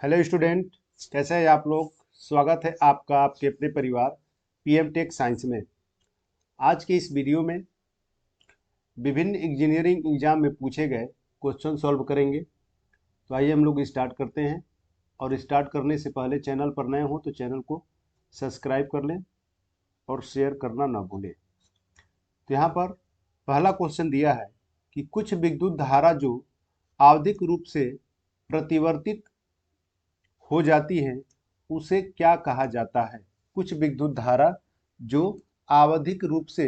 Hello student, कैसे हैं आप लोग। स्वागत है आपका आपके अपने परिवार पीएम टेक साइंस में। आज के इस वीडियो में विभिन्न इंजीनियरिंग एग्जाम में पूछे गए क्वेश्चन सॉल्व करेंगे। तो आइए हम लोग स्टार्ट करते हैं। और स्टार्ट करने से पहले चैनल पर नए हो तो चैनल को सब्सक्राइब कर लें और शेयर करना ना भूलें। तो यहाँ पर पहला क्वेश्चन दिया है कि कुछ विद्युत धारा जो आवधिक रूप से प्रतिवर्तित हो जाती है उसे क्या कहा जाता है। कुछ विद्युत धारा जो आवधिक रूप से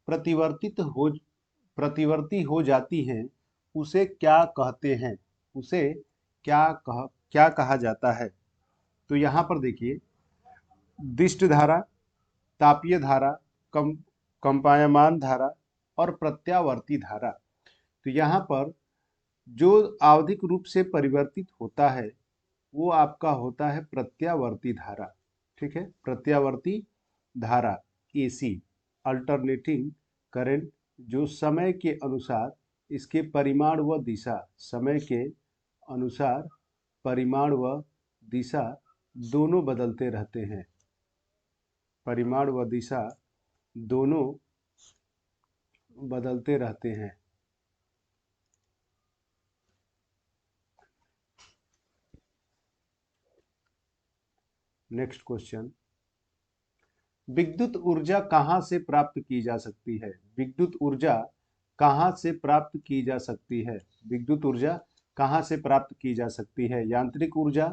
प्रतिवर्ती हो जाती हैं उसे क्या कहते हैं, उसे क्या कहा जाता है। तो यहाँ पर देखिए, दिष्ट धारा, तापीय धारा, कम कंपायमान धारा और प्रत्यावर्ती धारा। तो यहाँ पर जो आवधिक रूप से परिवर्तित होता है वो आपका होता है प्रत्यावर्ती धारा। ठीक है, प्रत्यावर्ती धारा एसी, अल्टरनेटिंग करंट, जो समय के अनुसार इसके परिमाण व दिशा, समय के अनुसार परिमाण व दिशा दोनों बदलते रहते हैं। परिमाण व दिशा दोनों बदलते रहते हैं। नेक्स्ट क्वेश्चन, विद्युत ऊर्जा कहाँ से प्राप्त की जा सकती है। विद्युत ऊर्जा कहाँ से प्राप्त की जा सकती है। विद्युत ऊर्जा कहाँ से प्राप्त की जा सकती है। यांत्रिक ऊर्जा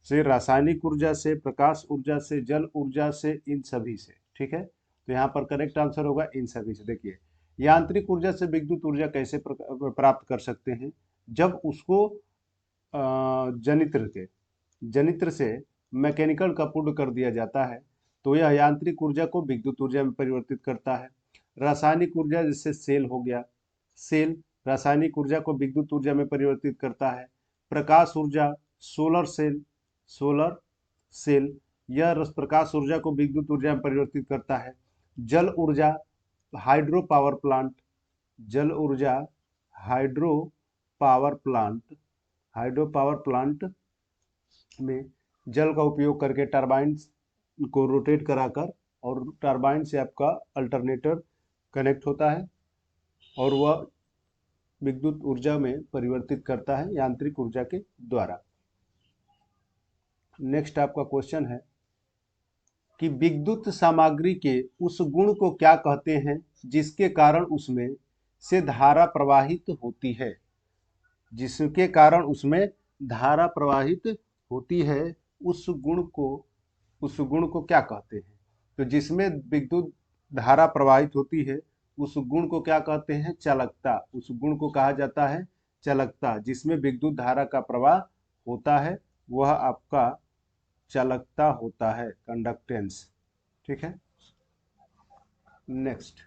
से, रासायनिक ऊर्जा से, प्रकाश ऊर्जा से, जल ऊर्जा से, इन सभी से। ठीक है, तो यहाँ पर करेक्ट आंसर होगा इन सभी से। देखिए, यांत्रिक ऊर्जा से विद्युत ऊर्जा कैसे प्राप्त कर सकते हैं। जब उसको जनित्र से मैकेनिकल कपूर्ण कर दिया जाता है तो यह यांत्रिक ऊर्जा को विद्युत ऊर्जा में परिवर्तित करता है। रासायनिक ऊर्जा जैसे सेल हो गया, सेल रासायनिक ऊर्जा को विद्युत ऊर्जा में परिवर्तित करता है। प्रकाश ऊर्जा, सोलर सेल यह प्रकाश ऊर्जा को विद्युत ऊर्जा में परिवर्तित करता है। जल ऊर्जा, हाइड्रो पावर प्लांट, जल ऊर्जा, हाइड्रो हाइड्रो पावर प्लांट में जल का उपयोग करके टरबाइन को रोटेट कराकर और टरबाइन से आपका अल्टरनेटर कनेक्ट होता है और वह विद्युत ऊर्जा में परिवर्तित करता है यांत्रिक ऊर्जा के द्वारा। नेक्स्ट आपका क्वेश्चन है कि विद्युत सामग्री के उस गुण को क्या कहते हैं जिसके कारण उसमें से धारा प्रवाहित होती है। जिसके कारण उसमें धारा प्रवाहित होती है उस गुण को क्या कहते हैं। तो जिसमें विद्युत धारा प्रवाहित होती है उस गुण को क्या कहते हैं, चालकता। उस गुण को कहा जाता है चालकता। जिसमें विद्युत धारा का प्रवाह होता है वह आपका चालकता होता है, कंडक्टेंस। ठीक है, नेक्स्ट,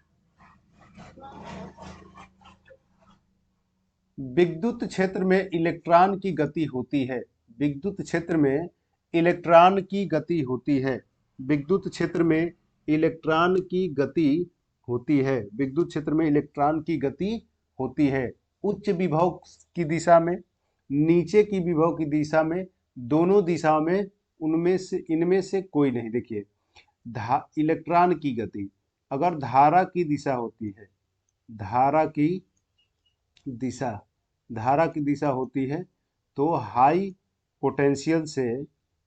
विद्युत क्षेत्र में इलेक्ट्रॉन की गति होती है। विद्युत क्षेत्र में इलेक्ट्रॉन की गति होती है। विद्युत क्षेत्र में इलेक्ट्रॉन की गति होती है। विद्युत क्षेत्र में इलेक्ट्रॉन की गति होती है उच्च विभव की दिशा में, नीचे की विभव की दिशा में, दोनों दिशाओं में, इनमें से कोई नहीं। देखिए, इलेक्ट्रॉन की गति अगर धारा की दिशा होती है, धारा की दिशा होती है तो हाई पोटेंशियल से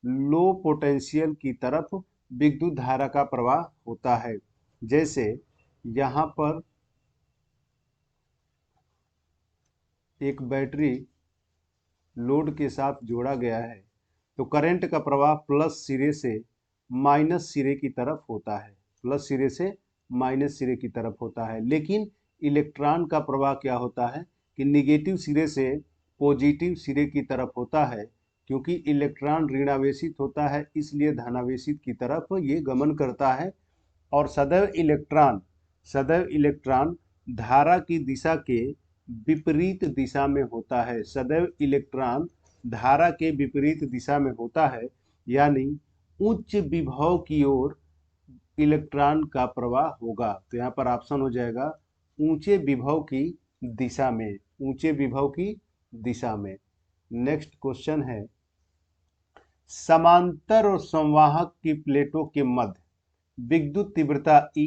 लो पोटेंशियल की तरफ विद्युत धारा का प्रवाह होता है। जैसे यहाँ पर एक बैटरी लोड के साथ जोड़ा गया है तो करंट का प्रवाह प्लस सिरे से माइनस सिरे की तरफ होता है, प्लस सिरे से माइनस सिरे की तरफ होता है। लेकिन इलेक्ट्रॉन का प्रवाह क्या होता है कि निगेटिव सिरे से पॉजिटिव सिरे की तरफ होता है। क्योंकि इलेक्ट्रॉन ऋणावेशित होता है इसलिए धनावेशित की तरफ ये गमन करता है। और सदैव इलेक्ट्रॉन धारा की दिशा के विपरीत दिशा में होता है। सदैव इलेक्ट्रॉन धारा के विपरीत दिशा में होता है, यानी उच्च विभव की ओर इलेक्ट्रॉन का प्रवाह होगा। तो यहाँ पर ऑप्शन हो जाएगा ऊंचे विभव की दिशा में, ऊंचे विभव की दिशा में। नेक्स्ट क्वेश्चन है समांतर और संवाहक की प्लेटों के मध्य विद्युत तीव्रता E,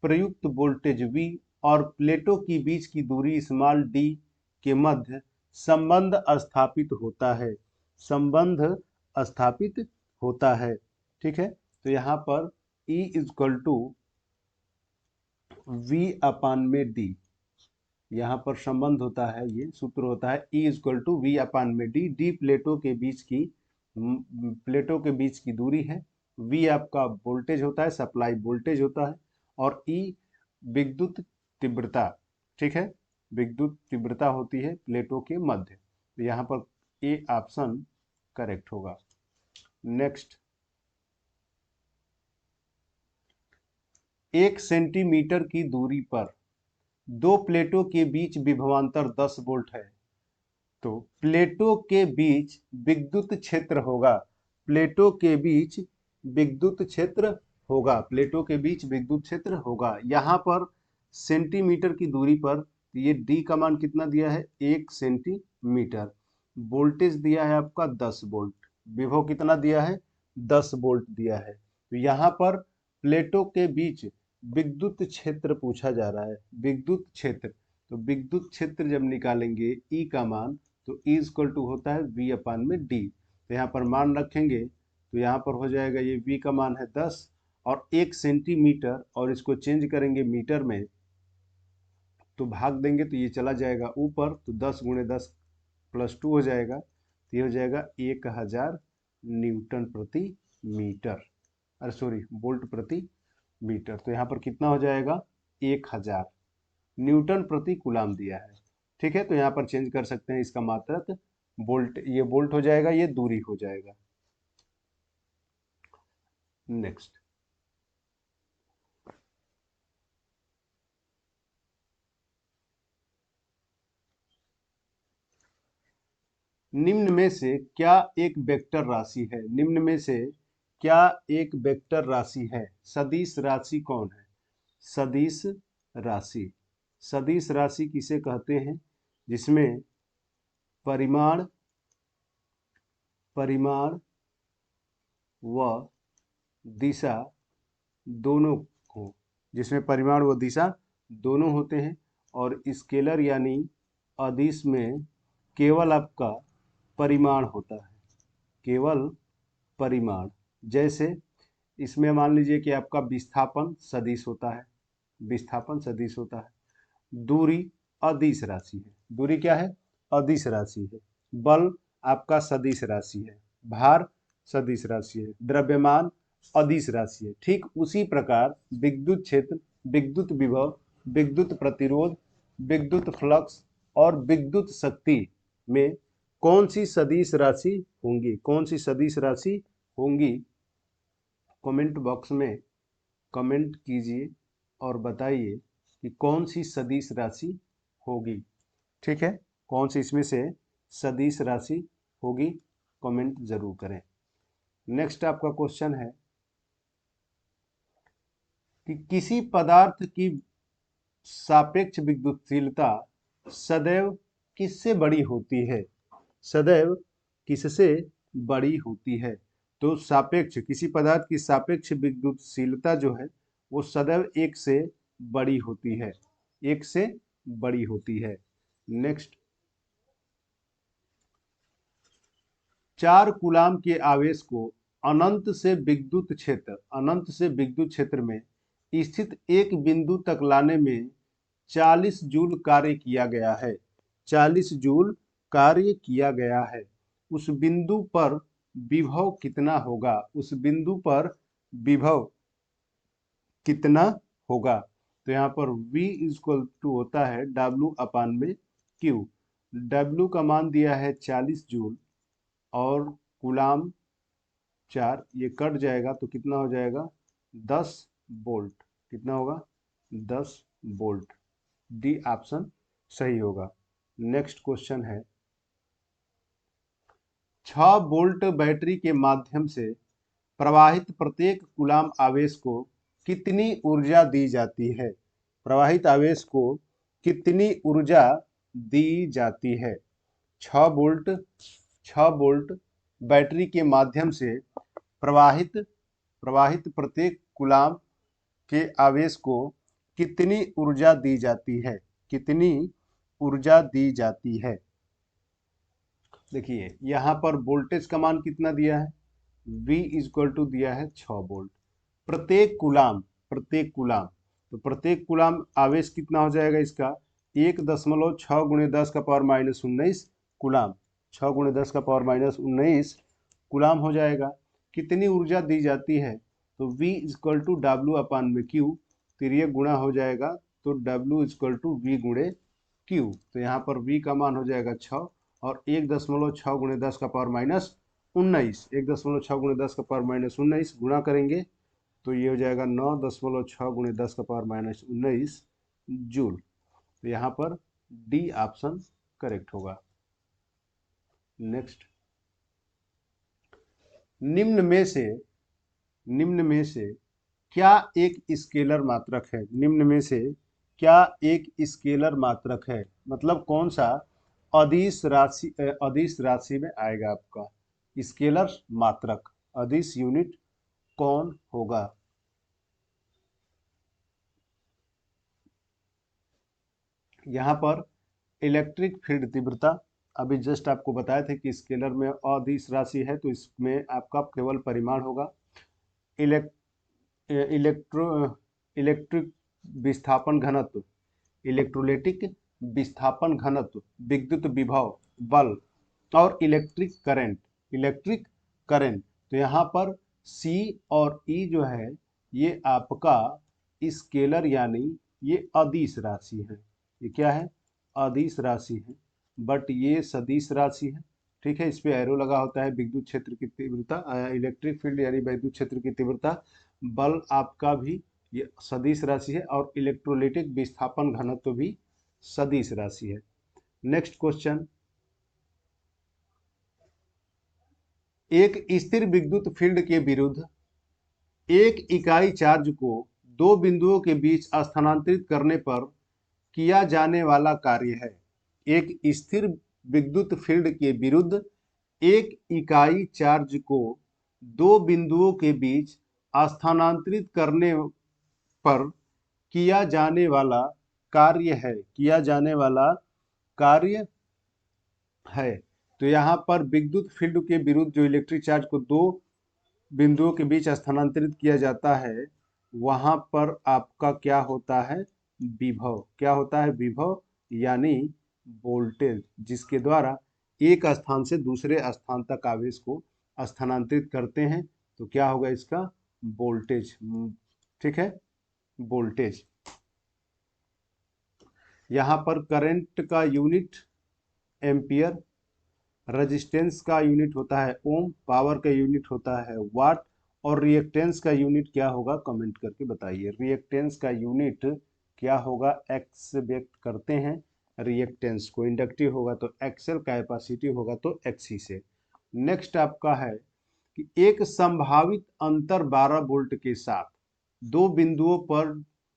प्रयुक्त वोल्टेज V और प्लेटों के बीच की दूरी स्मॉल d के मध्य संबंध स्थापित होता है। संबंध स्थापित होता है। ठीक है, तो यहाँ पर E इक्वल टू V अपान में D, यहाँ पर संबंध होता है, ये सूत्र होता है E इक्वल टू V अपान में D। D प्लेटों के बीच की दूरी है, V आपका वोल्टेज होता है, सप्लाई वोल्टेज होता है, और E विद्युत तीव्रता। ठीक है, विद्युत तीव्रता होती है प्लेटों के मध्य। तो यहाँ पर ए ऑप्शन करेक्ट होगा। नेक्स्ट, 1 सेंटीमीटर की दूरी पर दो प्लेटों के बीच विभवांतर 10 वोल्ट है, तो प्लेटों के बीच विद्युत क्षेत्र होगा। प्लेटों के बीच विद्युत क्षेत्र होगा। प्लेटों के बीच विद्युत क्षेत्र होगा। यहाँ पर सेंटीमीटर की दूरी पर ये डी का मान कितना दिया है, 1 सेंटीमीटर। वोल्टेज दिया है आपका 10 वोल्ट। विभव कितना दिया है, 10 वोल्ट दिया है। तो यहाँ पर प्लेटों के बीच विद्युत क्षेत्र पूछा जा रहा है। विद्युत क्षेत्र, तो विद्युत क्षेत्र जब निकालेंगे ई का मान, तो ई इक्वल टू होता है वी अपान में डी। तो यहाँ पर मान रखेंगे तो यहाँ पर हो जाएगा, ये वी का मान है 10 और 1 सेंटीमीटर, और इसको चेंज करेंगे मीटर में तो भाग देंगे तो ये चला जाएगा ऊपर, तो 10 गुणे 10 प्लस 2 हो जाएगा, तो ये हो जाएगा 1000 न्यूटन प्रति मीटर, अरे सॉरी वोल्ट प्रति मीटर। तो यहाँ पर कितना हो जाएगा, 1000 न्यूटन प्रति कूलाम दिया है। ठीक है, तो यहाँ पर चेंज कर सकते हैं इसका मात्रक वोल्ट, ये वोल्ट हो जाएगा, ये दूरी हो जाएगा। नेक्स्ट, निम्न में से क्या एक वेक्टर राशि है। निम्न में से क्या एक वेक्टर राशि है। सदिश राशि कौन है, सदिश राशि। सदिश राशि किसे कहते हैं, जिसमें परिमाण व दिशा दोनों हो, जिसमें परिमाण व दिशा दोनों होते हैं। और स्केलर यानी अदिश में केवल आपका परिमाण होता है, केवल परिमाण। जैसे इसमें मान लीजिए कि आपका विस्थापन सदिश होता है, विस्थापन सदिश होता है। दूरी अदिश राशि है, दूरी क्या है, अदिश राशि है। बल आपका सदिश राशि है, भार सदिश राशि है, द्रव्यमान अदिश राशि है। ठीक उसी प्रकार विद्युत क्षेत्र, विद्युत विभव, विद्युत प्रतिरोध, विद्युत फ्लक्स और विद्युत शक्ति में कौन सी सदिश राशि होंगी, कौन सी सदिश राशि होंगी, कमेंट बॉक्स में कमेंट कीजिए और बताइए कि कौन सी सदिश राशि होगी। ठीक है, कौन सी इसमें से सदिश राशि होगी, कमेंट जरूर करें। नेक्स्ट आपका क्वेश्चन है कि किसी पदार्थ की सापेक्ष विद्युतशीलता सदैव किससे बड़ी होती है, सदैव किससे बड़ी होती है। तो सापेक्ष, किसी पदार्थ की सापेक्ष विद्युतशीलता जो है वो सदैव 1 से बड़ी होती है, 1 से बड़ी होती है। नेक्स्ट, 4 कूलाम के आवेश को अनंत से विद्युत क्षेत्र में स्थित एक बिंदु तक लाने में 40 जूल कार्य किया गया है, 40 जूल कार्य किया गया है। उस बिंदु पर विभव कितना होगा, उस बिंदु पर विभव कितना होगा। तो यहाँ पर V इक्वल टू होता है W अपान में Q। W का मान दिया है 40 जूल और कूलाम 4, ये कट जाएगा तो कितना हो जाएगा, 10 वोल्ट। कितना होगा, 10 वोल्ट। डी ऑप्शन सही होगा। नेक्स्ट क्वेश्चन है, 6 वोल्ट बैटरी के माध्यम से प्रवाहित प्रत्येक कूलाम आवेश को कितनी ऊर्जा दी जाती है। प्रवाहित आवेश को कितनी ऊर्जा दी जाती है। 6 वोल्ट बैटरी के माध्यम से प्रवाहित प्रवाहित प्रत्येक कूलाम के आवेश को कितनी ऊर्जा दी जाती है, कितनी ऊर्जा दी जाती है। देखिए यहाँ पर वोल्टेज का मान कितना दिया है, V इक्वल टू दिया है 6 वोल्ट प्रत्येक कूलाम, प्रत्येक कूलाम। तो प्रत्येक कूलाम आवेश कितना हो जाएगा इसका 1.6 गुणे 10 का पावर माइनस 19 कूलाम, 6 गुणे 10 का पावर माइनस 19 कूलाम हो जाएगा। कितनी ऊर्जा दी जाती है, तो V इक्वल टू डब्ल्यू अपान में Q, फिर ये गुणा हो जाएगा तो W इक्वल टू V गुणे Q। तो यहाँ पर V का मान हो जाएगा 6 और 1.6 गुणे 10 का पावर माइनस 19, 1.6 गुणे 10 का पावर माइनस 19 गुणा करेंगे तो ये हो जाएगा 9.6 गुणे 10 का पावर माइनस 19 जूल। तो यहाँ पर डी ऑप्शन करेक्ट होगा। नेक्स्ट, निम्न में से क्या एक स्केलर मात्रक है, निम्न में से क्या एक स्केलर मात्रक है, मतलब कौन सा अदिश राशि में आएगा आपका स्केलर मात्रक, अदिश यूनिट कौन होगा। यहाँ पर इलेक्ट्रिक फील्ड तीव्रता, अभी जस्ट आपको बताए थे कि स्केलर में अदिश राशि है तो इसमें आपका केवल परिमाण होगा। इलेक्ट्रिक विस्थापन घनत्व, इलेक्ट्रोलिटिक विस्थापन घनत्व, विद्युत विभव बल और इलेक्ट्रिक करंट। तो यहाँ पर C और E जो है ये आपका स्केलर यानी ये अदिश राशि है। ये क्या है, अदिश राशि है, बट ये सदिश राशि है। ठीक है, इस पे एरो लगा होता है विद्युत क्षेत्र की तीव्रता, इलेक्ट्रिक फील्ड यानी विद्युत क्षेत्र की तीव्रता, बल आपका भी ये सदिश राशि है और इलेक्ट्रोलिटिक विस्थापन घनत्व भी सदिश राशि है। नेक्स्ट क्वेश्चन, एक स्थिर विद्युत फील्ड के विरुद्ध एक इकाई चार्ज को दो बिंदुओं के बीच स्थानांतरित करने पर किया जाने वाला कार्य है। एक स्थिर विद्युत फील्ड के विरुद्ध एक इकाई चार्ज को दो बिंदुओं के बीच स्थानांतरित करने पर किया जाने वाला कार्य है, किया जाने वाला कार्य है। तो यहाँ पर विद्युत फील्ड के विरुद्ध जो इलेक्ट्रिक चार्ज को दो बिंदुओं के बीच स्थानांतरित किया जाता है वहां पर आपका क्या होता है, विभव। क्या होता है, विभव यानी वोल्टेज, जिसके द्वारा एक स्थान से दूसरे स्थान तक आवेश को स्थानांतरित करते हैं। तो क्या होगा इसका, वोल्टेज। ठीक है, वोल्टेज। यहाँ पर करंट का यूनिट एम्पियर, रेजिस्टेंस का यूनिट होता है ओम, पावर का यूनिट होता है वाट और रिएक्टेंस का यूनिट क्या होगा कमेंट करके बताइए। रिएक्टेंस का यूनिट क्या होगा, एक्स से व्यक्त करते हैं रिएक्टेंस को, इंडक्टिव होगा तो एक्सएल, कैपेसिटिव होगा तो एक्सी से। नेक्स्ट आपका है कि एक संभावित अंतर 12 वोल्ट के साथ दो बिंदुओं पर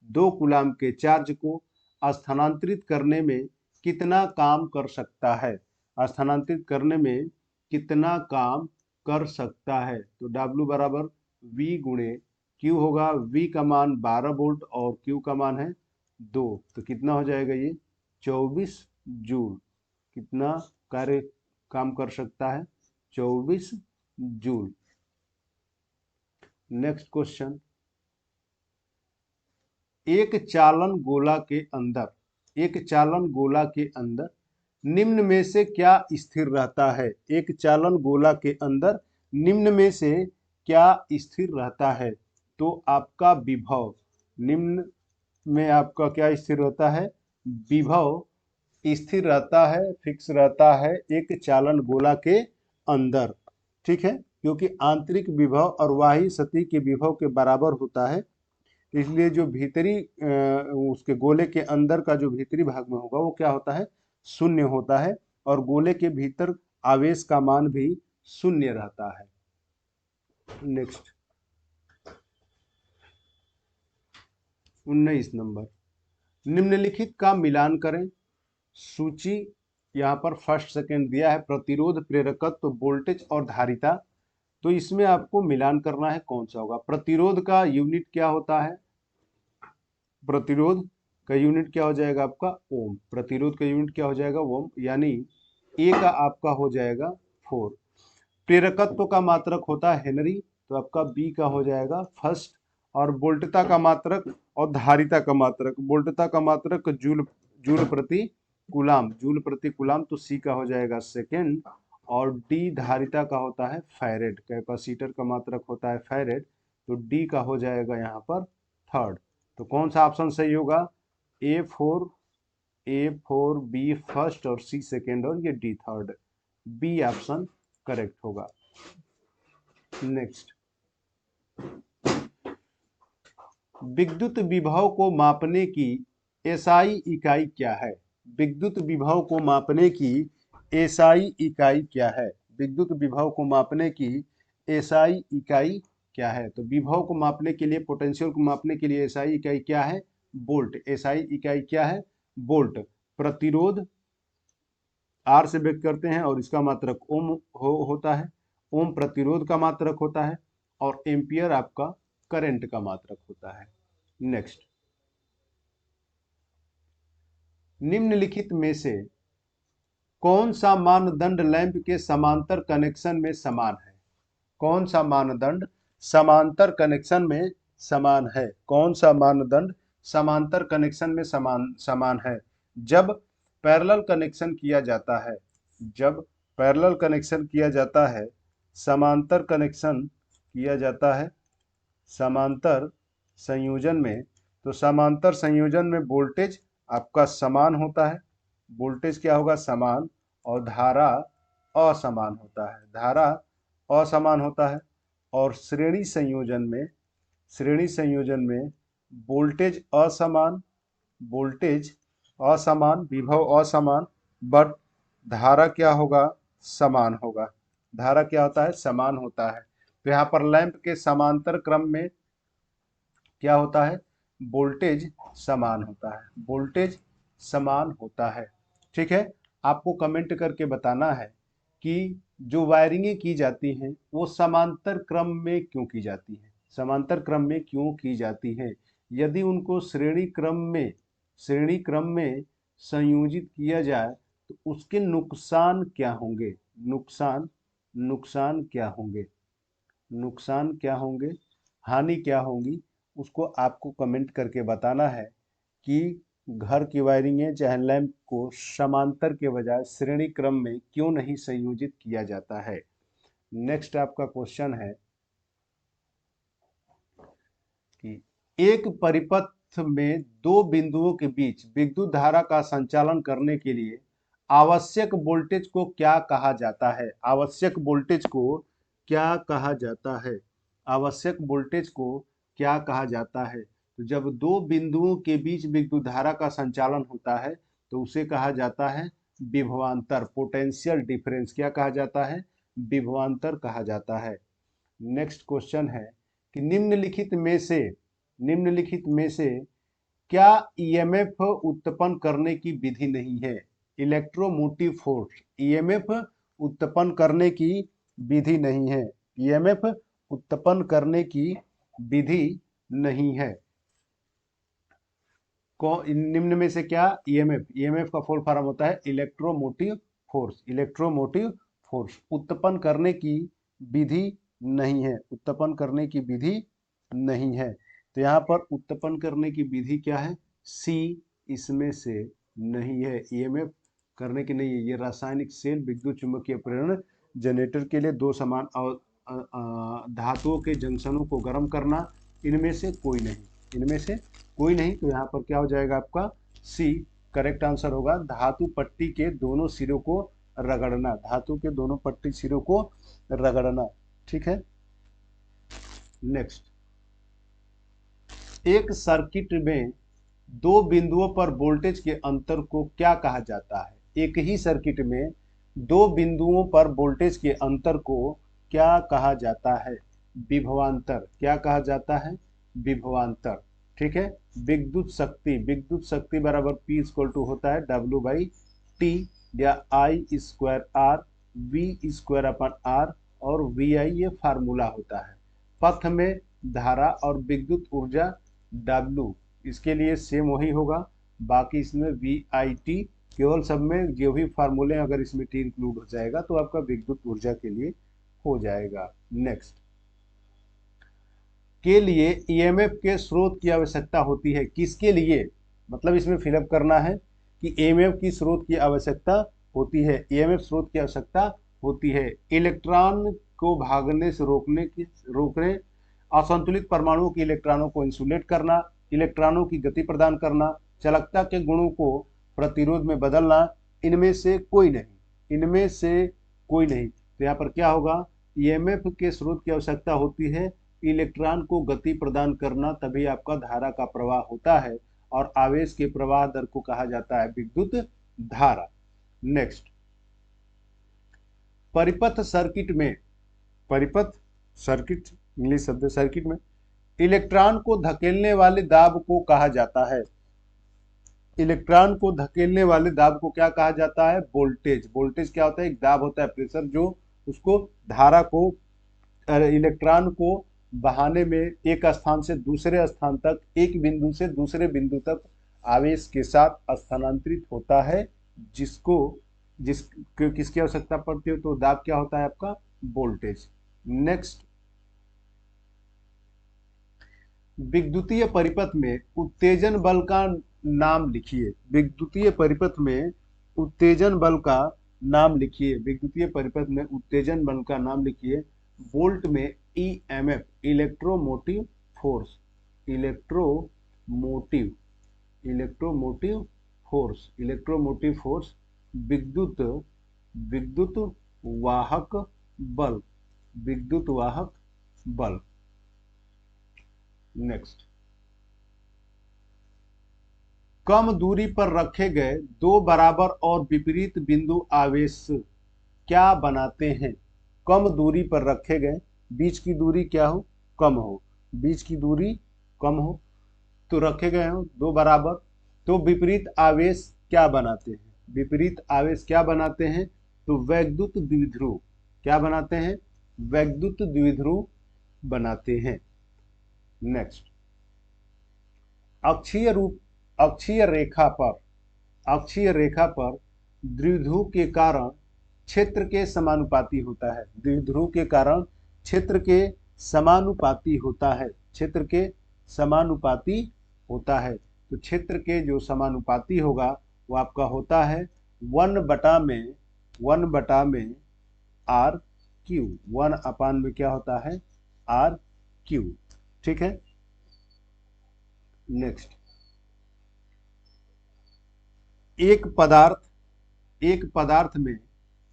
2 कूलाम के चार्ज को स्थानांतरित करने में कितना काम कर सकता है, स्थानांतरित करने में कितना काम कर सकता है। तो W बराबर V गुणे Q होगा, V का मान 12 वोल्ट और Q का मान है 2, तो कितना हो जाएगा ये 24 जूल। कितना कार्य काम कर सकता है, 24 जूल। नेक्स्ट क्वेश्चन, एक चालन गोला के अंदर निम्न में से क्या स्थिर रहता है। एक चालन गोला के अंदर निम्न में से क्या स्थिर रहता है। तो आपका विभव, निम्न में आपका क्या स्थिर रहता है, विभव स्थिर रहता है, फिक्स रहता है एक चालन गोला के अंदर। ठीक है, क्योंकि आंतरिक विभव और बाह्य सतह के विभव के बराबर होता है, इसलिए जो भीतरी उसके गोले के अंदर का जो भीतरी भाग में होगा वो क्या होता है, शून्य होता है और गोले के भीतर आवेश का मान भी शून्य रहता है। नेक्स्ट 19 नंबर, निम्नलिखित का मिलान करें। सूची यहाँ पर फर्स्ट सेकंड दिया है, प्रतिरोध, प्रेरकत्व, वोल्टेज और धारिता। तो इसमें आपको मिलान करना है, कौन सा होगा। प्रतिरोध का यूनिट क्या होता है, प्रतिरोध का यूनिट क्या हो जाएगा आपका ओम, प्रतिरोध का यूनिट क्या हो जाएगा ओम, यानी ए का आपका हो जाएगा 4। प्रेरकत्व का मात्रक होता है हेनरी, तो आपका बी का हो जाएगा फर्स्ट। और वोल्टता का मात्रक और धारिता का मात्रक, वोल्टता का मात्रक जूल जूल प्रति कूलाम, जूल प्रति कूलाम, तो सी का हो जाएगा सेकेंड। और डी धारिता का होता है फैरेड, कैपेसिटर का मात्रक होता है फैरेड, तो डी का हो जाएगा यहाँ पर थर्ड। तो कौन सा ऑप्शन सही होगा, ए4 बी फर्स्ट और सी सेकेंड और ये D third, B option correct होगा। नेक्स्ट, विद्युत विभव को मापने की एसआई इकाई क्या है। विद्युत विभव को मापने की एसआई इकाई क्या है, विद्युत विभव को मापने की एसआई इकाई क्या है। तो विभव को मापने के लिए, पोटेंशियल को मापने के लिए एसआई इकाई क्या है, वोल्ट। एसआई इकाई क्या है, वोल्ट। प्रतिरोध आर से व्यक्त करते हैं और इसका मात्रक ओम होता है, ओम प्रतिरोध का मात्रक होता है, और एम्पियर आपका करंट का मात्रक होता है। नेक्स्ट, निम्नलिखित में से कौन सा मानदंड लैंप के समांतर कनेक्शन में समान है। कौन सा मानदंड समांतर कनेक्शन में समान है, कौन सा मानदंड समांतर कनेक्शन में समान है। जब पैरेलल कनेक्शन किया जाता है, जब पैरेलल कनेक्शन किया जाता है, समांतर कनेक्शन किया जाता है समांतर संयोजन में, तो समांतर संयोजन में वोल्टेज आपका समान होता है, वोल्टेज क्या होगा समान, और धारा असमान होता है, धारा असमान होता है। और श्रेणी संयोजन में, श्रेणी संयोजन में वोल्टेज असमान, वोल्टेज असमान, विभव असमान, बट धारा क्या होगा समान होगा, धारा क्या होता है समान होता है। तो यहाँ पर लैंप के समांतर क्रम में क्या होता है, वोल्टेज समान होता है, वोल्टेज समान होता है। ठीक है, आपको कमेंट करके बताना है कि जो वायरिंगें की जाती हैं वो समांतर क्रम में क्यों की जाती हैं, समांतर क्रम में क्यों की जाती हैं। यदि उनको श्रेणी क्रम में संयोजित किया जाए तो उसके नुकसान क्या होंगे, नुकसान क्या होंगे, नुकसान क्या होंगे, हानि क्या होंगी, उसको आपको कमेंट करके बताना है कि घर की वायरिंग चाहे लैंप को समांतर के बजाय श्रेणी क्रम में क्यों नहीं संयोजित किया जाता है। नेक्स्ट आपका क्वेश्चन है कि एक परिपथ में दो बिंदुओं के बीच विद्युत धारा का संचालन करने के लिए आवश्यक वोल्टेज को क्या कहा जाता है। आवश्यक वोल्टेज को क्या कहा जाता है, आवश्यक वोल्टेज को क्या कहा जाता है। तो जब दो बिंदुओं के बीच विद्युत धारा का संचालन होता है तो उसे कहा जाता है विभवांतर, पोटेंशियल डिफरेंस क्या कहा जाता है, विभवांतर कहा जाता है। नेक्स्ट क्वेश्चन है कि निम्नलिखित में से क्या ईएमएफ उत्पन्न करने की विधि नहीं है। इलेक्ट्रोमोटिव फोर्स, ईएमएफ उत्पन्न करने की विधि नहीं है, ईएमएफ उत्पन्न करने की विधि नहीं है। निम्न में से क्या ईएमएफ, ईएमएफ का फुल फॉर्म होता है इलेक्ट्रोमोटिव फोर्स, इलेक्ट्रोमोटिव फोर्स उत्पन्न करने की विधि नहीं है, उत्पन्न करने की विधि नहीं है। तो यहाँ पर उत्पन्न करने की विधि क्या है, सी इसमें से नहीं है, ईएमएफ करने की नहीं है। ये रासायनिक सेल, विद्युत चुंबकीय प्रेरण, जनरेटर के लिए दो समान धातुओं के जंक्शनों को गर्म करना, इनमें से कोई नहीं, इनमें से कोई नहीं। तो यहाँ पर क्या हो जाएगा आपका सी करेक्ट आंसर होगा। धातु पट्टी के दोनों सिरों को रगड़ना, धातु के दोनों पट्टी सिरों को रगड़ना। ठीक है, नेक्स्ट, एक सर्किट में दो बिंदुओं पर वोल्टेज के अंतर को क्या कहा जाता है। एक ही सर्किट में दो बिंदुओं पर वोल्टेज के अंतर को क्या कहा जाता है, विभवांतर, क्या कहा जाता है, विभवांतर। ठीक है, विद्युत शक्ति बराबर P इक्वल टू होता है W/T, या I square R V square अपन आर, और वी आई ये फार्मूला होता है। पथ में धारा और विद्युत ऊर्जा W, इसके लिए सेम वही होगा। बाकी इसमें वी आई टी, केवल सब में जो भी फार्मूले अगर इसमें टी इंक्लूड हो जाएगा तो आपका विद्युत ऊर्जा के लिए हो जाएगा। नेक्स्ट, के लिए ईएमएफ के स्रोत की आवश्यकता होती है। किसके लिए, मतलब इसमें फिलअप करना है कि ईएमएफ की स्रोत की आवश्यकता होती है। ईएमएफ स्रोत की आवश्यकता होती है इलेक्ट्रॉन को भागने से रोकने, असंतुलित परमाणुओं के इलेक्ट्रॉनों को इंसुलेट करना, इलेक्ट्रॉनों की गति प्रदान करना, चालकता के गुणों को प्रतिरोध में बदलना, इनमें से कोई नहीं, इनमें से कोई नहीं। तो यहाँ पर क्या होगा, ईएमएफ के स्रोत की आवश्यकता होती है इलेक्ट्रॉन को गति प्रदान करना, तभी आपका धारा का प्रवाह होता है, और आवेश के प्रवाह दर को कहा जाता है विद्युत धारा। नेक्स्ट, परिपथ सर्किट में, परिपथ सर्किट इंग्लिश शब्द सर्किट में इलेक्ट्रॉन को धकेलने वाले दाब को कहा जाता है। इलेक्ट्रॉन को धकेलने वाले दाब को क्या कहा जाता है, वोल्टेज। वोल्टेज क्या होता है, एक दाब होता है, प्रेशर, जो उसको धारा को, इलेक्ट्रॉन को बहाने में एक स्थान से दूसरे स्थान तक, एक बिंदु से दूसरे बिंदु तक आवेश के साथ स्थानांतरित होता है, किसकी आवश्यकता पड़ती है, तो दाब क्या होता है आपका, वोल्टेज। नेक्स्ट, विद्युतीय परिपथ में उत्तेजन बल का नाम लिखिए। विद्युतीय परिपथ में उत्तेजन बल का नाम लिखिए। विद्युतीय परिपथ में उत्तेजन बल का नाम लिखिए। वोल्ट में EMF, electromotive force, electromotive force, विद्युत वाहक बल। नेक्स्ट, कम दूरी पर रखे गए दो बराबर और विपरीत बिंदु आवेश क्या बनाते हैं। कम दूरी पर रखे गए, बीच की दूरी क्या हो, कम हो, बीच की दूरी कम हो, तो रखे गए हो दो बराबर, तो विपरीत आवेश क्या बनाते हैं, विपरीत आवेश क्या बनाते हैं, तो वैद्युत द्विध्रुव। क्या बनाते हैं, वैद्युत द्विध्रुव बनाते हैं। नेक्स्ट, अक्षीय रेखा पर द्विध्रुव के कारण क्षेत्र के समानुपाती होता है। द्विध्रुव के कारण क्षेत्र के समानुपाती होता है, क्षेत्र के समानुपाती होता है। तो क्षेत्र के जो समानुपाती होगा वो आपका होता है 1/में आर क्यू, 1/में क्या होता है, आर क्यू। ठीक है। नेक्स्ट, एक पदार्थ में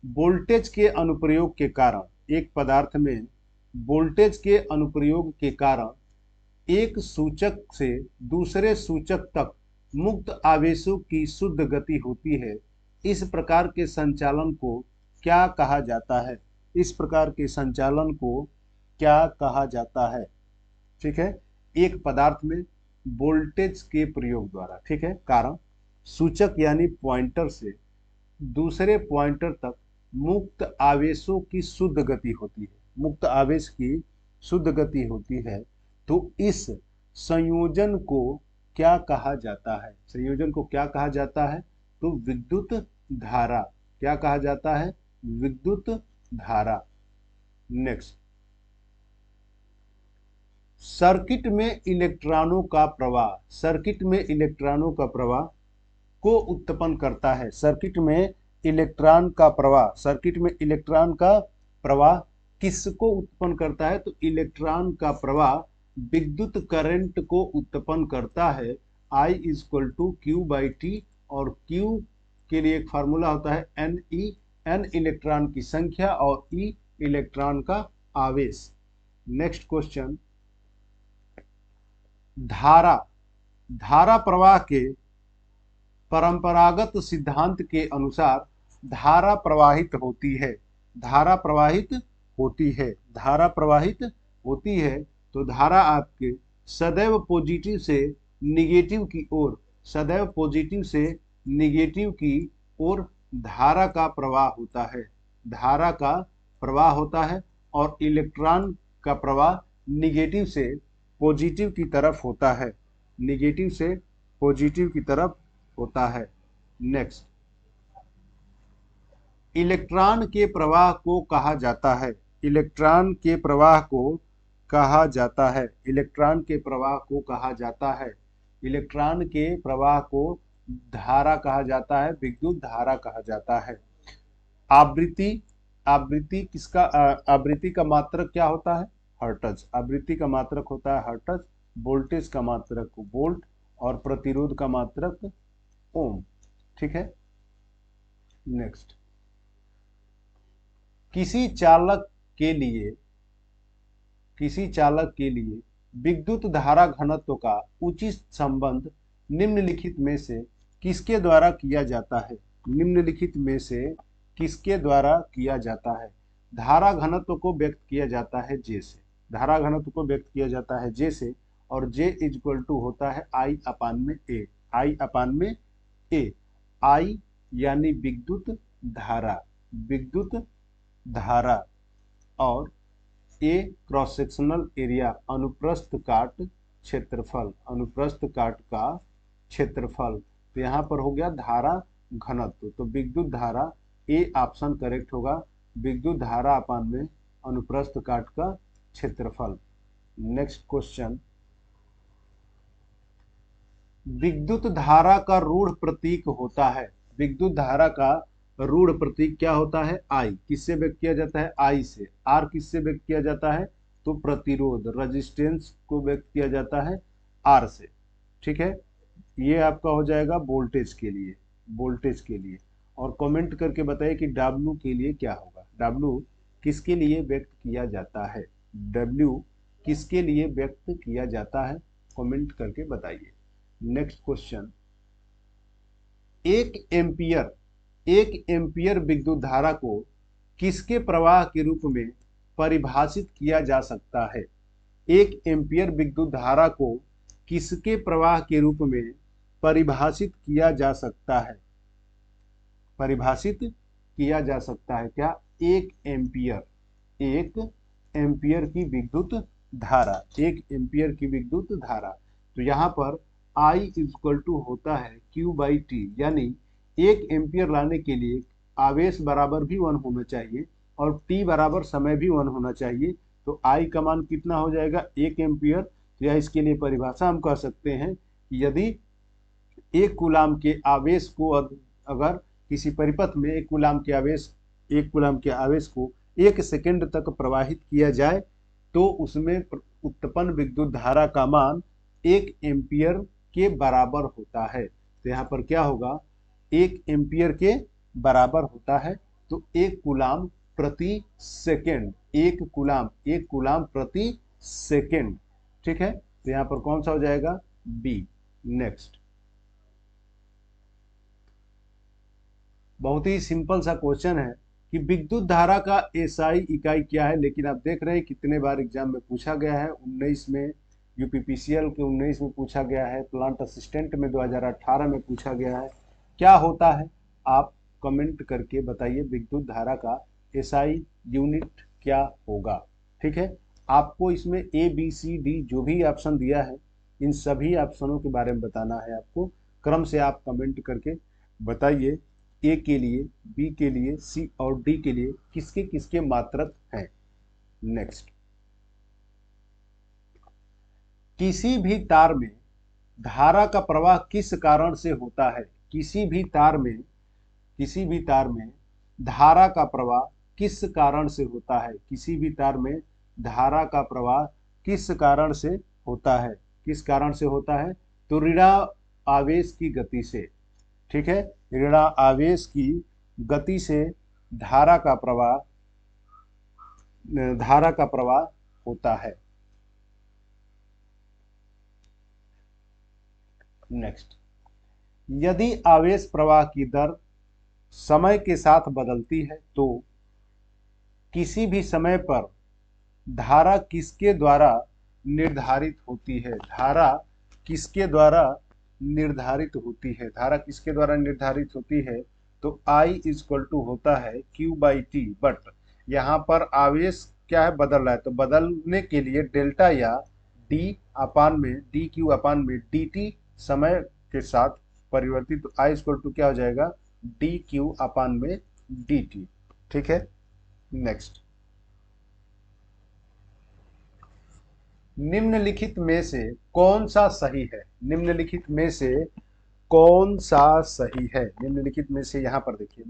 वोल्टेज के अनुप्रयोग के कारण, एक पदार्थ में वोल्टेज के अनुप्रयोग के कारण एक सूचक से दूसरे सूचक तक मुक्त आवेशों की शुद्ध गति होती है। इस प्रकार के संचालन को क्या कहा जाता है, इस प्रकार के संचालन को क्या कहा जाता है। ठीक है, एक पदार्थ में वोल्टेज के प्रयोग द्वारा, ठीक है, कारण सूचक यानी पॉइंटर से दूसरे पॉइंटर तक मुक्त आवेशों की शुद्ध गति होती है, मुक्त आवेश की शुद्ध गति होती है। तो इस संयोजन को क्या कहा जाता है, संयोजन को क्या कहा जाता है, तो विद्युत धारा। क्या कहा जाता है, विद्युत धारा। नेक्स्ट, सर्किट में इलेक्ट्रॉनों का प्रवाह, सर्किट में इलेक्ट्रॉनों का प्रवाह को उत्पन्न करता है। सर्किट में इलेक्ट्रॉन का प्रवाह, सर्किट में इलेक्ट्रॉन का प्रवाह किसको उत्पन्न करता है, तो इलेक्ट्रॉन का प्रवाह विद्युत करंट को उत्पन्न करता है। I = Q/T, और Q के लिए एक फार्मूला होता है Ne, N इलेक्ट्रॉन की संख्या और E इलेक्ट्रॉन का आवेश। नेक्स्ट क्वेश्चन, धारा प्रवाह के परंपरागत सिद्धांत के अनुसार धारा प्रवाहित होती है, धारा प्रवाहित होती है, धारा प्रवाहित होती है। तो धारा आपके सदैव पॉजिटिव से निगेटिव की ओर, सदैव पॉजिटिव से निगेटिव की ओर धारा का प्रवाह होता है, धारा का प्रवाह होता है, और इलेक्ट्रॉन का प्रवाह निगेटिव से पॉजिटिव की तरफ होता है, निगेटिव से पॉजिटिव की तरफ होता है। नेक्स्ट, इलेक्ट्रॉन के प्रवाह को कहा जाता है, इलेक्ट्रॉन के प्रवाह को कहा जाता है, इलेक्ट्रॉन के प्रवाह को कहा जाता है, इलेक्ट्रॉन के प्रवाह को धारा कहा जाता है, विद्युत धारा कहा जाता है। आवृत्ति, आवृत्ति किसका, आवृत्ति का मात्रक क्या होता है, हर्ट्ज, आवृत्ति का मात्रक होता है हर्ट्ज, वोल्टेज का मात्रक वोल्ट, और प्रतिरोध का मात्रक ओम। ठीक है। नेक्स्ट, किसी चालक के लिए, किसी चालक के लिए विद्युत धारा घनत्व का उचित संबंध निम्नलिखित में से किसके द्वारा किया जाता है, निम्नलिखित में से किसके द्वारा किया जाता है। धारा घनत्व को व्यक्त किया जाता है जे से, धारा घनत्व को व्यक्त किया जाता है जे से, और जे इक्वल टू होता है आई अपान में ए, आई अपान में ए। आई यानी विद्युत धारा, विद्युत धारा, और ए क्रॉस सेक्शनल एरिया, अनुप्रस्थ काट क्षेत्रफल, अनुप्रस्थ काट का क्षेत्रफल। तो यहाँ पर हो गया धारा घनत्व, तो विद्युत धारा, ए ऑप्शन करेक्ट होगा, विद्युत धारा अपान में अनुप्रस्थ काट का क्षेत्रफल। नेक्स्ट क्वेश्चन, विद्युत धारा का रूढ़ प्रतीक होता है, विद्युत धारा का रूढ़ प्रतीक क्या होता है, आई, किससे व्यक्त किया जाता है, आई से। आर किससे व्यक्त किया जाता है, तो प्रतिरोध, रेजिस्टेंस को व्यक्त किया जाता है आर से। ठीक है, ये आपका हो जाएगा वोल्टेज के लिए, वोल्टेज के लिए। और कमेंट करके बताइए कि डब्ल्यू के लिए क्या होगा, डब्ल्यू किसके लिए व्यक्त किया जाता है, डब्ल्यू किसके लिए व्यक्त किया जाता है, कमेंट करके बताइए। नेक्स्ट क्वेश्चन, एक एम्पियर, एक एम्पियर विद्युत धारा को किसके प्रवाह के रूप में परिभाषित किया जा सकता है, एक एम्पियर विद्युत धारा को किसके प्रवाह के रूप में परिभाषित किया जा सकता है, परिभाषित किया जा सकता है क्या, एक एम्पियर, एक एम्पियर की विद्युत धारा, एक एम्पियर की विद्युत धारा। तो यहाँ पर I इक्वल टू होता है Q बाई टी, यानी एक एम्पियर लाने के लिए आवेश बराबर भी 1 होना चाहिए और टी बराबर समय भी 1 होना चाहिए। तो I का मान कितना हो जाएगा, 1 एम्पियर। तो यह इसके लिए परिभाषा हम कह सकते हैं, यदि एक कूलाम के आवेश को, अगर किसी परिपथ में एक कूलाम के आवेश, एक कूलाम के आवेश को 1 सेकंड तक प्रवाहित किया जाए तो उसमें उत्पन्न विद्युत धारा का मान 1 एम्पियर के बराबर होता है। तो यहाँ पर क्या होगा, 1 एम्पियर के बराबर होता है। तो 1 कूलाम प्रति सेकेंड, 1 कूलाम प्रति सेकेंड। ठीक है, तो यहाँ पर कौन सा हो जाएगा, बी। नेक्स्ट, बहुत ही सिंपल सा क्वेश्चन है कि विद्युत धारा का एसआई इकाई क्या है, लेकिन आप देख रहे हैं कितने बार एग्जाम में पूछा गया है। 19 में यूपीपीसीएल के 19 में पूछा गया है, प्लांट असिस्टेंट में 2018 में पूछा गया है। क्या होता है, आप कमेंट करके बताइए, विद्युत धारा का एसआई यूनिट क्या होगा। ठीक है, आपको इसमें ए बी सी डी जो भी ऑप्शन दिया है, इन सभी ऑप्शनों के बारे में बताना है आपको। क्रम से आप कमेंट करके बताइए, ए के लिए, बी के लिए, सी और डी के लिए किसके किसके मात्रक हैं। नेक्स्ट, किसी भी तार में धारा का प्रवाह किस कारण से होता है, किसी भी तार में, किसी भी तार में धारा का प्रवाह किस कारण से होता है, किसी भी तार में धारा का प्रवाह किस कारण से होता है, किस कारण से होता है, तो ऋण आवेश की गति से। ठीक है, ऋण आवेश की गति से धारा का प्रवाह होता है। नेक्स्ट, यदि आवेश प्रवाह की दर समय के साथ बदलती है तो किसी भी समय पर धारा किसके द्वारा निर्धारित होती है, धारा किसके द्वारा निर्धारित होती है, धारा किसके द्वारा निर्धारित होती है, तो आई इक्वल टू होता है क्यू बाई टी। बट यहाँ पर आवेश क्या है, बदल रहा है, तो बदलने के लिए डेल्टा या डी अपान में डी क्यू अपान में डी टी समय के साथ परिवर्तित, तो आई इक्वल टू क्या हो जाएगा, डी क्यू अपान में डी टी। ठीक है, नेक्स्ट, निम्नलिखित में से कौन सा सही है, निम्नलिखित में से कौन सा सही है, निम्नलिखित में से यहाँ पर देखिए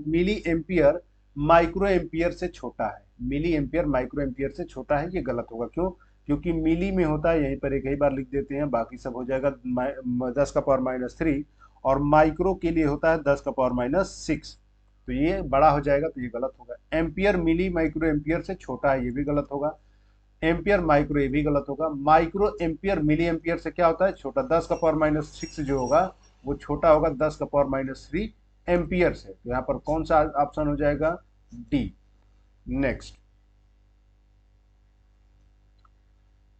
मिली एम्पियर माइक्रो एम्पियर से छोटा है, मिली एम्पियर माइक्रो एम्पियर से छोटा है, ये गलत होगा। क्यों, क्योंकि मिली में होता है, यहीं पर एक ही बार लिख देते हैं, बाकी सब हो जाएगा 10⁻³ और माइक्रो के लिए होता है 10⁻⁶, तो ये बड़ा हो जाएगा, तो ये गलत होगा। एम्पियर मिली माइक्रो एम्पियर से छोटा है, ये भी गलत होगा। एम्पियर माइक्रो, ये भी गलत होगा। माइक्रो एम्पियर मिली एम्पियर से क्या होता है, छोटा, 10⁻⁶ जो होगा वो छोटा होगा 10⁻³ एम्पियर से, तो यहाँ पर कौन सा ऑप्शन हो जाएगा, डी। नेक्स्ट,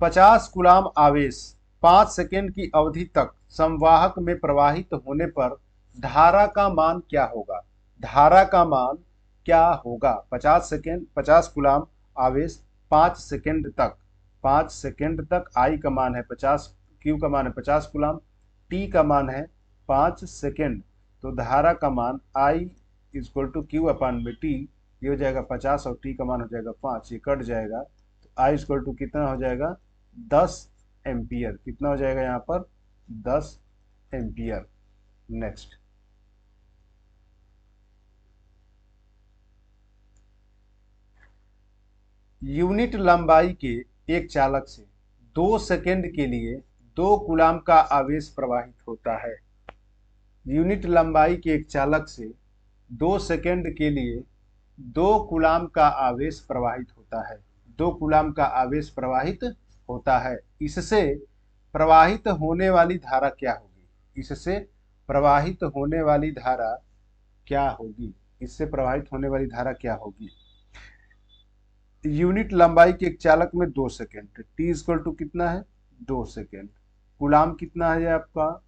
50 कूलाम आवेश 5 सेकेंड की अवधि तक संवाहक में प्रवाहित होने पर धारा का मान क्या होगा, धारा का मान क्या होगा। 50 कूलाम आवेश 5 सेकेंड तक, 5 सेकेंड तक आई का मान है 50, क्यू का मान है 50 कूलाम, टी का मान है 5 सेकेंड, तो धारा का मान आई इक्वल टू क्यू अपान में टी, ये हो जाएगा 50 और टी का मान हो जाएगा 5, ये कट जाएगा, तो आई इक्वल टू कितना हो जाएगा, 10 एम्पियर। कितना हो जाएगा यहाँ पर, 10 एम्पियर। नेक्स्ट, यूनिट लंबाई के एक चालक से 2 सेकेंड के लिए 2 कूलाम का आवेश प्रवाहित होता है। यूनिट लंबाई के एक चालक से 2 सेकेंड के लिए 2 कूलाम का आवेश प्रवाहित होता है, 2 कूलाम का आवेश प्रवाहित होता है। इससे प्रवाहित होने वाली धारा क्या होगी, इससे प्रवाहित होने वाली धारा क्या होगी, इससे प्रवाहित होने वाली धारा क्या होगी। यूनिट लंबाई के एक चालक में 2 सेकेंड, टी इक्वल टू कितना है, 2 सेकेंड, कूलाम कितना है आपका,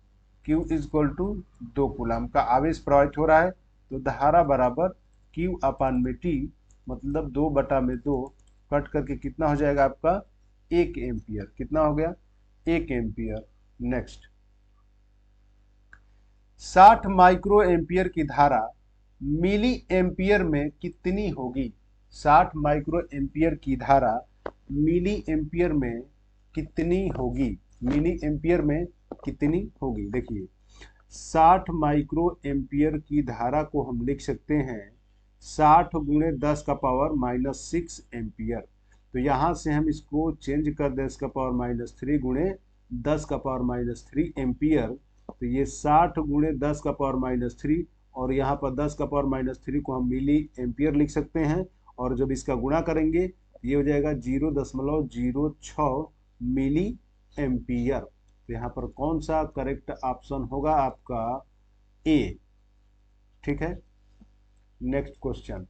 क्यू इक्वल टू 2 कूलाम का आवेश प्रवाहित हो रहा है, तो धारा बराबर क्यू अपान में टी, मतलब 2/2 कट करके कितना हो जाएगा आपका, 1 एम्पियर। कितना हो गया, 1 एम्पियर। नेक्स्ट, 60 माइक्रो एम्पियर की धारा मिली एम्पियर में कितनी होगी, 60 माइक्रो एम्पियर की धारा मिली एम्पियर में कितनी होगी, मिली एम्पियर में कितनी होगी। देखिए 60 माइक्रो एम्पियर की धारा को हम लिख सकते हैं 60 गुणे 10⁻⁻6 एम्पियर, तो यहाँ से हम इसको चेंज कर दें 10⁻³ गुणे 10⁻³ एम्पियर, तो ये 60 गुणे 10⁻³ और यहाँ पर 10⁻³ को हम मिली एम्पियर लिख सकते हैं, और जब इसका गुणा करेंगे ये हो जाएगा 0.06 मिली एम्पियर। तो यहाँ पर कौन सा करेक्ट ऑप्शन होगा आपका, ए। ठीक है, नेक्स्ट क्वेश्चन,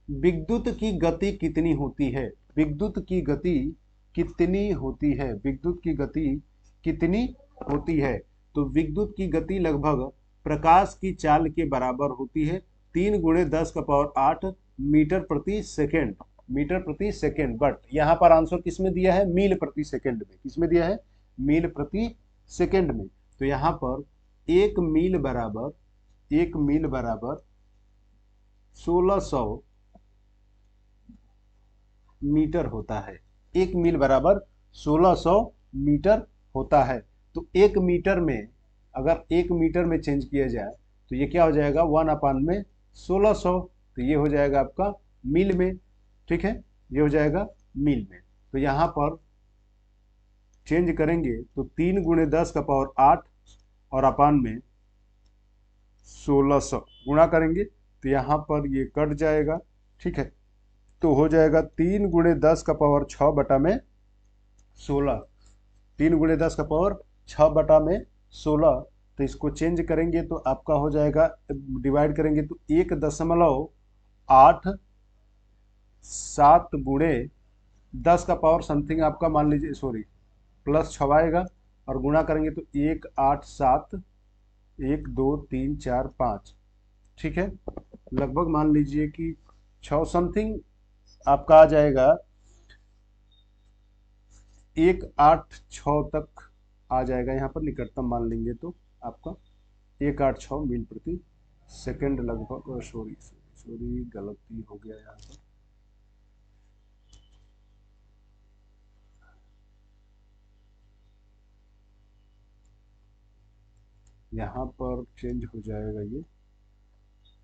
विद्युत की गति कितनी होती है, विद्युत की गति कितनी होती है, विद्युत की गति कितनी होती है। तो विद्युत की गति लगभग प्रकाश की चाल के बराबर होती है, 3 गुणे 10⁸ मीटर प्रति सेकेंड, मीटर प्रति सेकेंड। बट यहाँ पर आंसर किस में दिया है, मील प्रति सेकेंड में, किस में दिया है, मील प्रति सेकेंड में। तो यहाँ पर 1 मील बराबर 1600 मीटर होता है, 1 मील बराबर 1600 मीटर होता है। तो 1 मीटर में, अगर 1 मीटर में चेंज किया जाए तो ये क्या हो जाएगा, 1/1600, तो ये हो जाएगा आपका मील में। ठीक है, ये हो जाएगा मील में। तो यहाँ पर चेंज करेंगे तो 3 गुणे 10⁸ और अपान में 1600 गुणा करेंगे तो यहाँ पर ये कट जाएगा। ठीक है, तो हो जाएगा 3 गुणे 10⁶ बटा में 16, 3 गुणे 10⁶ बटा में 16, तो इसको चेंज करेंगे तो आपका हो जाएगा, डिवाइड करेंगे तो 1.87 गुणे 10 का पावर समथिंग आपका मान लीजिए, सॉरी प्लस 6 आएगा, और गुणा करेंगे तो 187 1 2 3 4 5, ठीक है। लगभग मान लीजिए कि 6 समथिंग आपका आ जाएगा, 186 तक आ जाएगा। यहाँ पर निकटतम मान लेंगे तो आपका 186 मील प्रति सेकंड लगभग। सॉरी सॉरी, गलती हो गया यहाँ पर। यहाँ पर चेंज हो जाएगा ये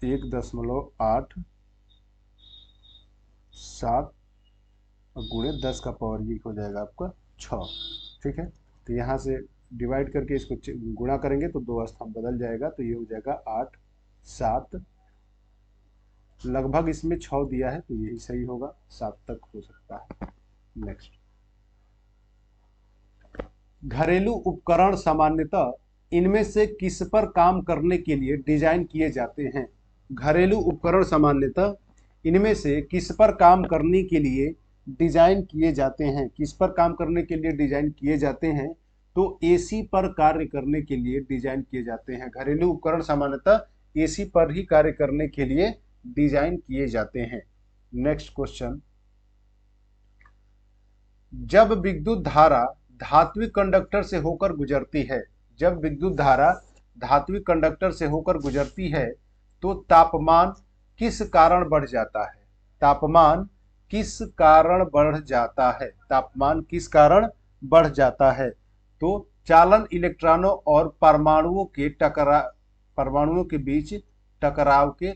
1.87 गुणे 10 का पावर, ये हो जाएगा आपका 6, ठीक है। तो यहाँ से डिवाइड करके इसको गुणा करेंगे तो 2 स्थान बदल जाएगा, तो ये हो जाएगा 8 7, लगभग इसमें 6 दिया है तो यही सही होगा, 7 तक हो सकता है। नेक्स्ट, घरेलू उपकरण सामान्यतः इनमें से किस पर काम करने के लिए डिजाइन किए जाते हैं? घरेलू उपकरण सामान्यतः इनमें से किस पर काम करने के लिए डिजाइन किए जाते हैं? किस पर काम करने के लिए डिजाइन किए जाते हैं? तो एसी पर कार्य करने के लिए डिजाइन किए जाते हैं। घरेलू उपकरण सामान्यतः एसी पर ही कार्य करने के लिए डिजाइन किए जाते हैं। नेक्स्ट क्वेश्चन, जब विद्युत धारा धात्विक कंडक्टर से होकर गुजरती है, जब विद्युत धारा धात्विक कंडक्टर से होकर गुजरती है तो तापमान किस कारण बढ़ जाता है? तापमान किस कारण बढ़ जाता है? तापमान किस कारण बढ़ जाता है? तो चालन इलेक्ट्रॉनों और परमाणुओं के बीच टकराव के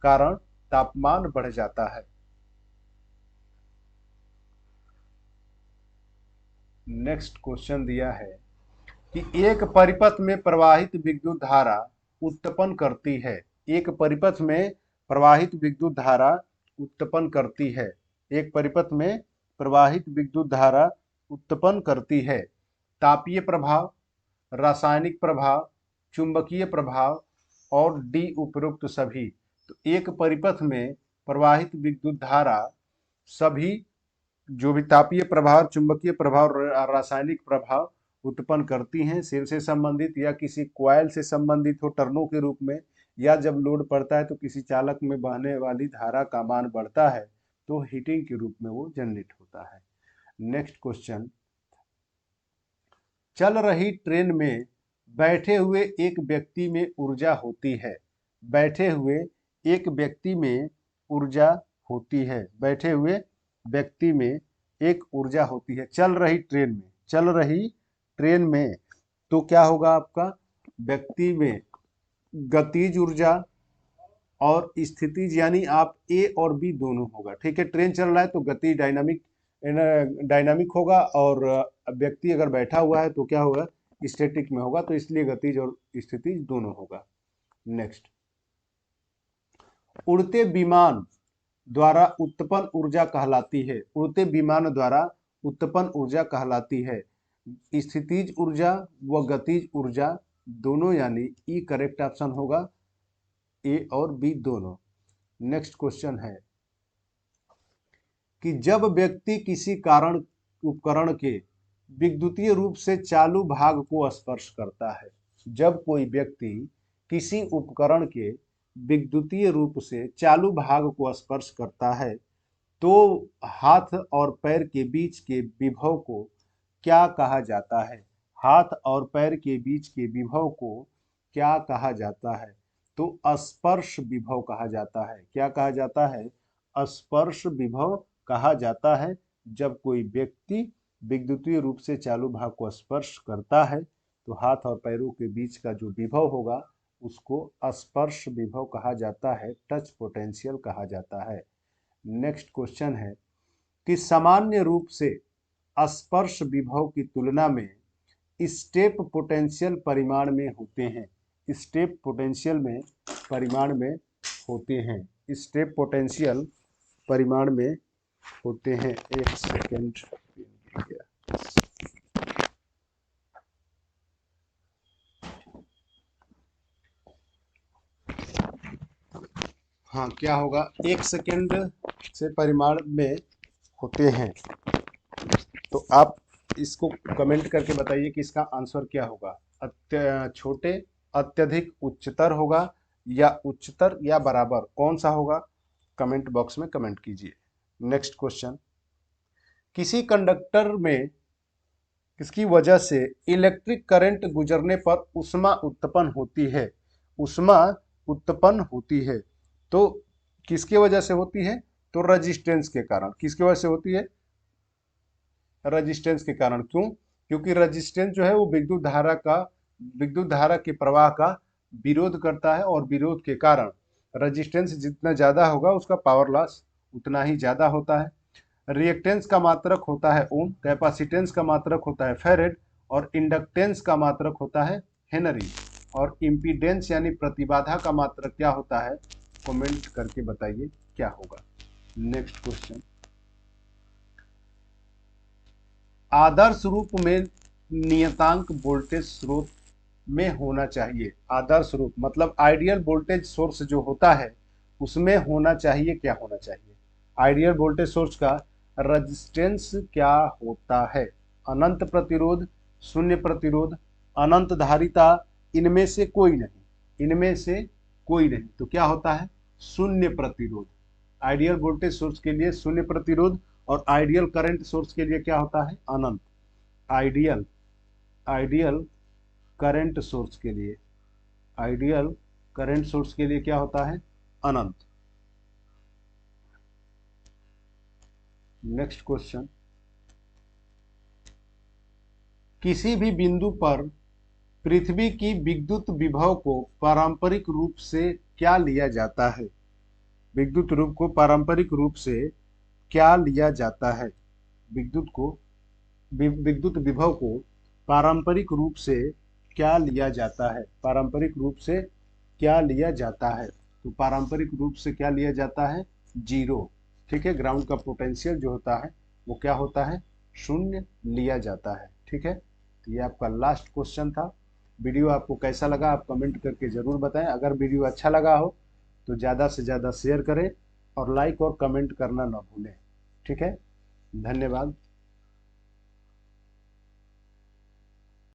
कारण तापमान बढ़ जाता है। नेक्स्ट क्वेश्चन दिया है कि एक परिपथ में प्रवाहित विद्युत धारा उत्पन्न करती है। एक परिपथ में प्रवाहित विद्युत धारा उत्पन्न करती है। एक परिपथ में प्रवाहित विद्युत धारा उत्पन्न करती है। तापीय प्रभाव, रासायनिक प्रभाव, चुंबकीय प्रभाव और डी उपरोक्त सभी। तो एक परिपथ में प्रवाहित विद्युत धारा सभी जो भी तापीय प्रभाव, चुंबकीय प्रभाव, रासायनिक प्रभाव उत्पन्न करती हैं। सेल से संबंधित या किसी कॉइल से संबंधित हो टर्नों के रूप में, या जब लोड पड़ता है तो किसी चालक में बहने वाली धारा का मान बढ़ता है तो हीटिंग के रूप में वो जनरेट होता है। नेक्स्ट क्वेश्चन, चल रही ट्रेन में बैठे हुए एक व्यक्ति में ऊर्जा होती है। बैठे हुए एक व्यक्ति में ऊर्जा होती है। बैठे हुए व्यक्ति में एक ऊर्जा होती है चल रही ट्रेन में। चल रही ट्रेन में तो क्या होगा आपका? व्यक्ति में गतिज ऊर्जा और स्थितिज, यानी आप ए और बी दोनों होगा, ठीक है। ट्रेन चल रहा है तो गति डायनामिक होगा, और व्यक्ति अगर बैठा हुआ है तो क्या होगा? स्टैटिक में होगा, तो इसलिए गतिज और स्थितिज दोनों होगा। नेक्स्ट, उड़ते विमान द्वारा उत्पन्न ऊर्जा कहलाती है। उड़ते विमान द्वारा उत्पन्न ऊर्जा कहलाती है स्थितिज ऊर्जा व गतिज ऊर्जा दोनों, यानी ई करेक्ट ऑप्शन होगा, ए और बी दोनों। नेक्स्ट क्वेश्चन है कि जब व्यक्ति किसी कारण उपकरण के विद्युतीय रूप से चालू भाग को स्पर्श करता है। जब कोई व्यक्ति किसी उपकरण के विद्युतीय रूप से चालू भाग को स्पर्श करता है तो हाथ और पैर के बीच के विभव को क्या कहा जाता है? हाथ और पैर के बीच के विभव को क्या कहा जाता है? तो स्पर्श विभव कहा जाता है। क्या कहा जाता है? स्पर्श विभव कहा जाता है। जब कोई व्यक्ति विद्युतीय रूप से चालू भाग को स्पर्श करता है तो हाथ और पैरों के बीच का जो विभव होगा उसको स्पर्श विभव कहा जाता है, टच पोटेंशियल कहा जाता है। नेक्स्ट क्वेश्चन है कि सामान्य रूप से स्पर्श विभव की तुलना में स्टेप पोटेंशियल परिमाण में होते हैं। स्टेप पोटेंशियल में परिमाण में होते हैं। स्टेप पोटेंशियल परिमाण में होते हैं। एक सेकेंड, हाँ क्या होगा? 1 सेकेंड से परिमाण में होते हैं। तो आप इसको कमेंट करके बताइए कि इसका आंसर क्या होगा। छोटे, अत्यधिक उच्चतर होगा, या उच्चतर या बराबर, कौन सा होगा? कमेंट बॉक्स में कमेंट कीजिए। नेक्स्ट क्वेश्चन, किसी कंडक्टर में किसकी वजह से इलेक्ट्रिक करंट गुजरने पर ऊष्मा उत्पन्न होती है? ऊष्मा उत्पन्न होती है तो किसकी वजह से होती है? तो रेजिस्टेंस के कारण। किसकी वजह से होती है? रेजिस्टेंस के कारण। क्यों? क्योंकि रेजिस्टेंस जो है वो विद्युत धारा के प्रवाह का विरोध करता है, और विरोध के कारण रेजिस्टेंस जितना ज्यादा होगा उसका पावर लॉस उतना ही ज्यादा होता है। रिएक्टेंस का मात्रक होता है ओम, कैपेसिटेंस का मात्रक होता है फेरेड, और इंडक्टेंस का मात्रक होता है हेनरी, और इम्पीडेंस यानी प्रतिबाधा का मात्रक क्या होता है? कमेंट करके बताइए क्या होगा। नेक्स्ट क्वेश्चन, आदर्श रूप में नियतांक वोल्टेज स्रोत में होना चाहिए। आदर्श रूप मतलब आइडियल वोल्टेज सोर्स जो होता है उसमें होना चाहिए, क्या होना चाहिए? आइडियल वोल्टेज सोर्स का रेजिस्टेंस क्या होता है? अनंत प्रतिरोध, शून्य प्रतिरोध, अनंत धारिता, इनमें से कोई नहीं। इनमें से कोई नहीं तो क्या होता है? शून्य प्रतिरोध। आइडियल वोल्टेज सोर्स के लिए शून्य प्रतिरोध, और आइडियल करंट सोर्स के लिए क्या होता है? अनंत। आइडियल करंट सोर्स के लिए, आइडियल करंट सोर्स के लिए क्या होता है? अनंत। नेक्स्ट क्वेश्चन, किसी भी बिंदु पर पृथ्वी की विद्युत विभव को पारंपरिक रूप से क्या लिया जाता है? विद्युत रूप को पारंपरिक रूप से क्या लिया जाता है? विद्युत विभव को पारंपरिक रूप से क्या लिया जाता है? पारंपरिक रूप से क्या लिया जाता है? तो पारंपरिक रूप से क्या लिया जाता है? जीरो। ठीक है, ग्राउंड का पोटेंशियल जो होता है वो क्या होता है? शून्य लिया जाता है। ठीक है, तो ये आपका लास्ट क्वेश्चन था। वीडियो आपको कैसा लगा आप कमेंट करके जरूर बताएं। अगर वीडियो अच्छा लगा हो तो ज़्यादा से ज़्यादा शेयर करें, और लाइक और कमेंट करना ना भूलें। ठीक है, धन्यवाद।